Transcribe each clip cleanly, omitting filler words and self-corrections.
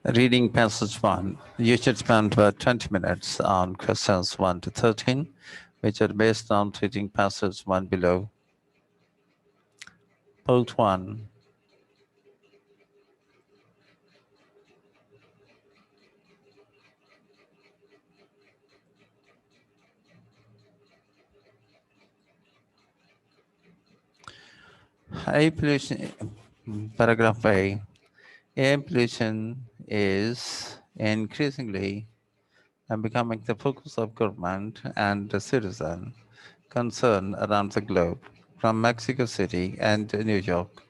Reading passage 1. You should spend about 20 minutes on questions 1 to 13, which are based on reading passage 1 below. Part 1. Air pollution, paragraph A. Air pollution is increasingly becoming the focus of government and the citizen concern around the globe, from Mexico City and New York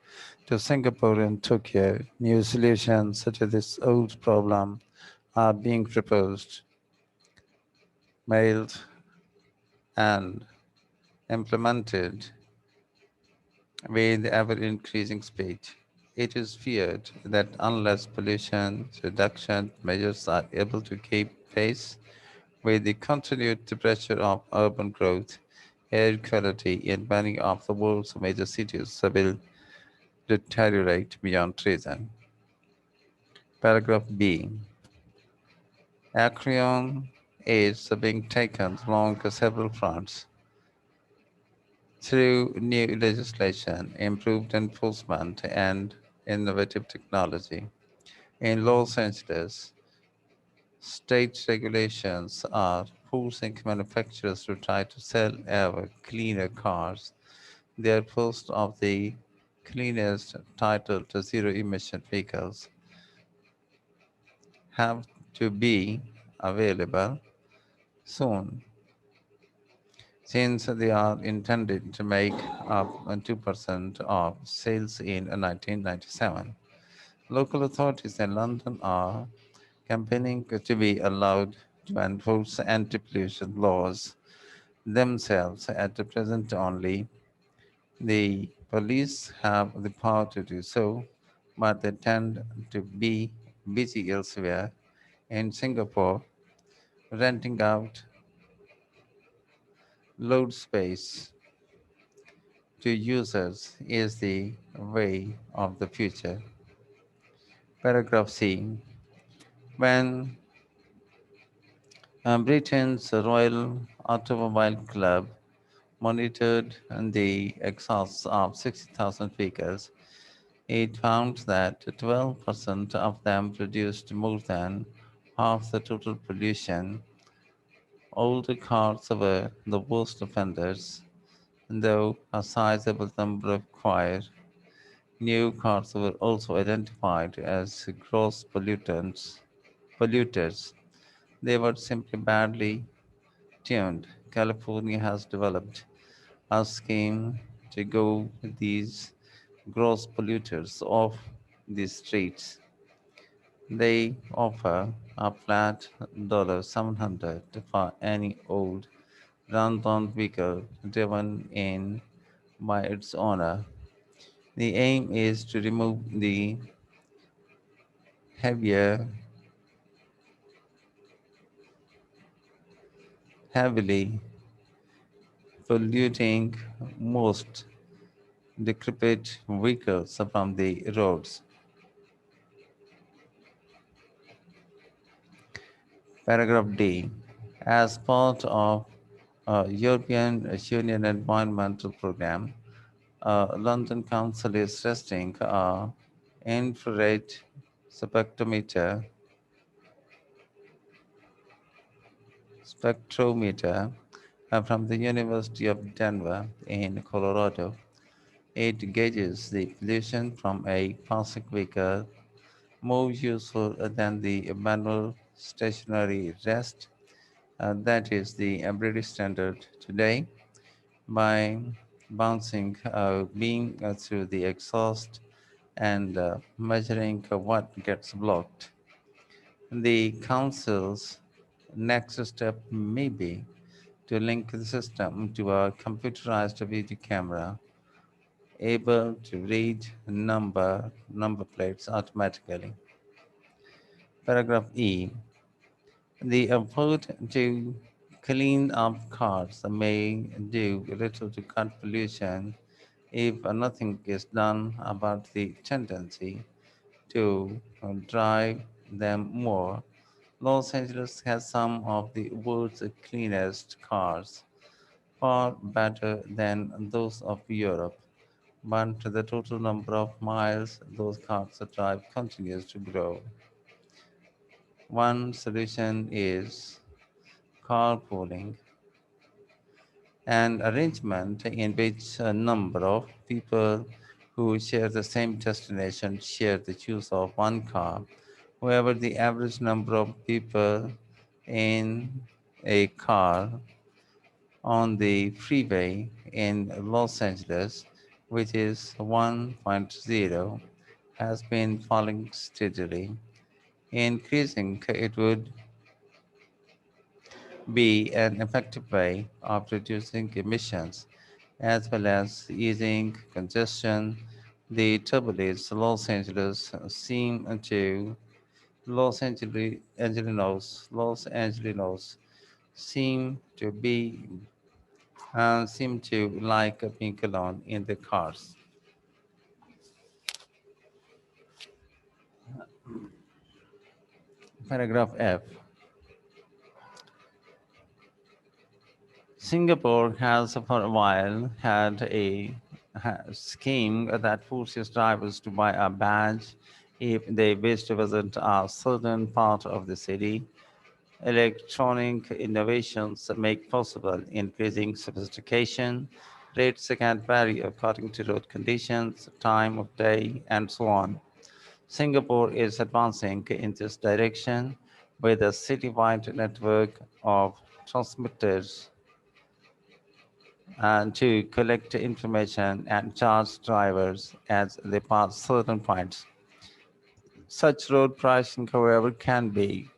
to Singapore and Tokyo. New solutions to this old problem are being proposed, mailed, and implemented with ever increasing speed. It is feared that unless pollution reduction measures are able to keep pace with the continued pressure of urban growth, air quality in many of the world's major cities will deteriorate beyond reason. Paragraph B. Action is being taken along several fronts through new legislation, improved enforcement, and innovative technology. In Los Angeles, state regulations are forcing manufacturers to try to sell ever cleaner cars. Their first of the cleanest, titled zero emission vehicles, have to be available soon, since they are intended to make up 2% of sales in 1997. Local authorities in London are campaigning to be allowed to enforce anti-pollution laws themselves. At the present only, the police have the power to do so, but they tend to be busy elsewhere. In Singapore, renting out load space to users is the way of the future. Paragraph C. When Britain's Royal Automobile Club monitored the exhausts of 60,000 vehicles, it found that 12% of them produced more than half the total pollution. Older cars were the worst offenders, though a sizable number required. New cars were also identified as gross polluters. They were simply badly tuned. California has developed a scheme to go these gross polluters off the streets. They offer a flat $700 for any old run-down vehicle driven in by its owner. The aim is to remove the heavier, heavily polluting, most decrepit vehicles from the roads. Paragraph D. As part of a European Union environmental program, London Council is testing a infrared spectrometer from the University of Denver in Colorado. It gauges the pollution from a classic vehicle, more useful than the manual stationary rest that is the British standard today, by bouncing a beam through the exhaust and measuring what gets blocked. The council's next step may be to link the system to a computerized video camera able to read number plates automatically. Paragraph E. The effort to clean up cars may do little to cut pollution if nothing is done about the tendency to drive them more. Los Angeles has some of the world's cleanest cars, far better than those of Europe, but the total number of miles those cars drive continues to grow. One solution is carpooling, an arrangement in which a number of people who share the same destination share the use of one car. However, the average number of people in a car on the freeway in Los Angeles, which is 1.0, has been falling steadily. Increasing it would be an effective way of reducing emissions as well as easing congestion. The trouble is, Los Angelinos seem to like being alone in the cars. Paragraph F. Singapore has for a while had a scheme that forces drivers to buy a badge if they wish to visit a certain part of the city. Electronic innovations make possible increasing sophistication. Rates can vary according to road conditions, time of day, and so on. Singapore is advancing in this direction with a citywide network of transmitters and to collect information and charge drivers as they pass certain points. Such road pricing, however, can be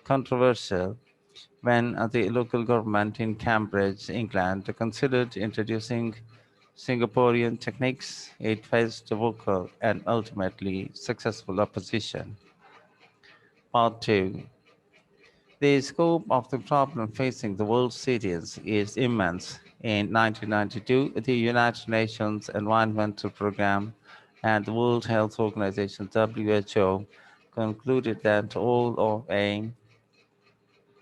controversial. When the local government in Cambridge, England, considered introducing Singaporean techniques, it faced vocal and ultimately successful opposition. Part 2. The scope of the problem facing the world cities is immense. In 1992, the United Nations Environmental Programme and the World Health Organization (WHO) concluded that all of a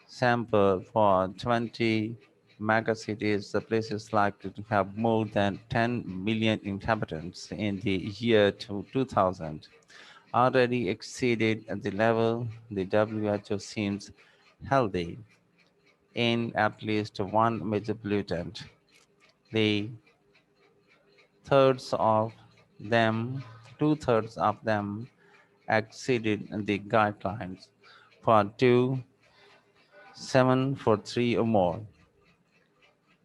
sample for 20 megacities, the places likely to have more than 10 million inhabitants in the year 2000, already exceeded the level the WHO seems healthy in at least one major pollutant. The thirds of them, two-thirds of them exceeded the guidelines for two, seven for three or more.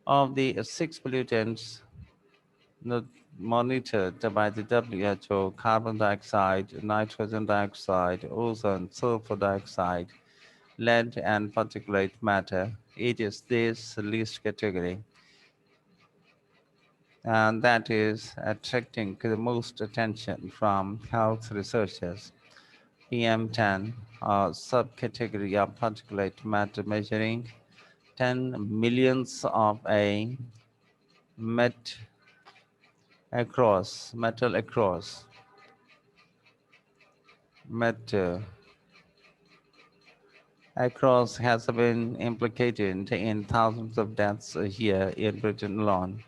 Of the six pollutants monitored by the WHO, carbon dioxide, nitrogen dioxide, ozone, sulfur dioxide, lead, and particulate matter, it is this least category and that is attracting the most attention from health researchers. PM10, a subcategory of particulate matter measuring 10 millionths of a met metal matter across has been implicated in thousands of deaths a year in Britain alone.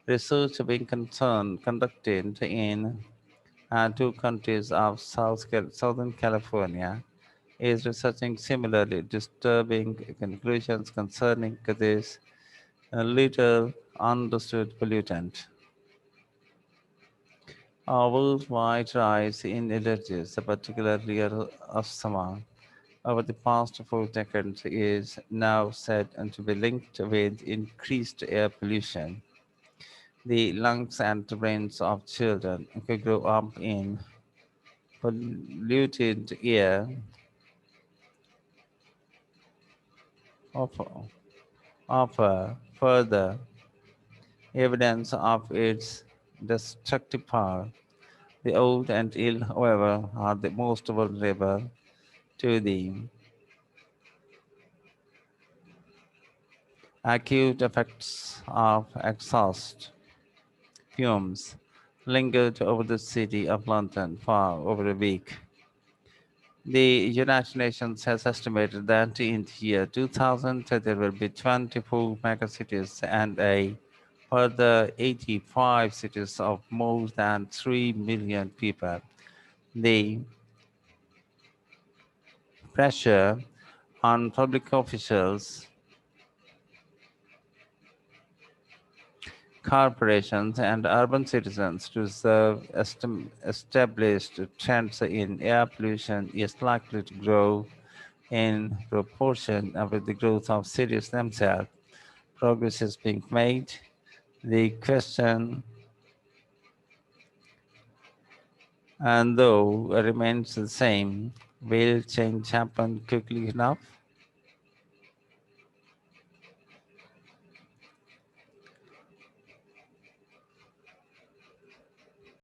Research being conducted in two countries of Southern California is researching similarly disturbing conclusions concerning this little understood pollutant. A worldwide rise in allergies, particularly asthma, over the past 4 decades is now said to be linked with increased air pollution. The lungs and brains of children who grow up in polluted air offer, offer further evidence of its destructive power. The old and ill, however, are the most vulnerable to the acute effects of exhaust fumes lingered over the city of London for over a week. The United Nations has estimated that in the year 2000 there will be 24 megacities and a further 85 cities of more than 3 million people. The pressure on public officials, corporations, and urban citizens to serve established trends in air pollution is likely to grow in proportion with the growth of cities themselves. Progress is being made. The question, and though remains the same, will change happen quickly enough?